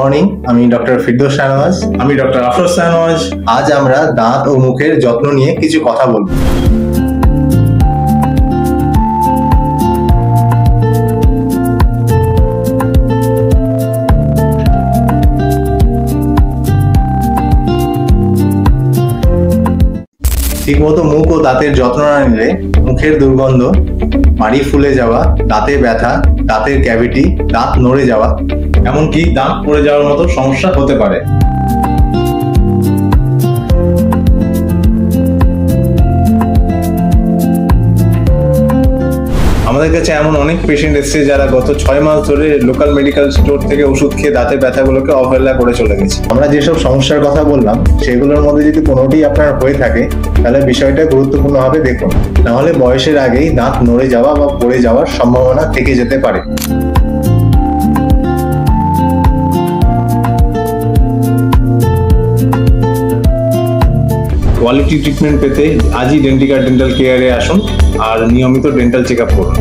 Morning, আমি doctor Firdous Shahnawaz. আমি doctor Afroz Shahnawaz. আজ আমরা দাঁত ও মুখের যত্ন নিয়ে কিছু কথা বলবো। ঠিকমতো মুখ ও দাঁতের যত্ন না নিলে মুখের দুর্গন্ধ, মাড়ি ফুলে যাওয়া, দাঁতে ব্যথা, দাঁতের ক্যাভিটি, দাঁত নড়ে যাওয়া, এমনকি দাঁত পড়ে যাওয়ার মতো সমস্যা হতে পারে। আমাদের কাছে এমন অনেক পেশেন্ট এসেছে যারা গত 6 মাস ধরে লোকাল মেডিকেল স্টোর থেকে ওষুধ খেয়ে দাঁতের ব্যথাগুলোকে অবহেলা করে চলে গেছে। আমরা যেসব সমস্যার কথা বললাম সেগুলোর মধ্যে যদি কোনোটি আপনার হয়ে থাকে তাহলে বিষয়টা গুরুত্বপূর্ণভাবে দেখুন, নাহলে বয়সের আগেই দাঁত নড়ে যাওয়া বা পড়ে যাওয়ার সম্ভাবনা থেকে যেতে পারে। কোয়ালিটি ট্রিটমেন্ট পেতে আজই ডেন্টিকার ডেন্টাল কেয়ারে আসুন আর নিয়মিত ডেন্টাল চেক আপ করুন।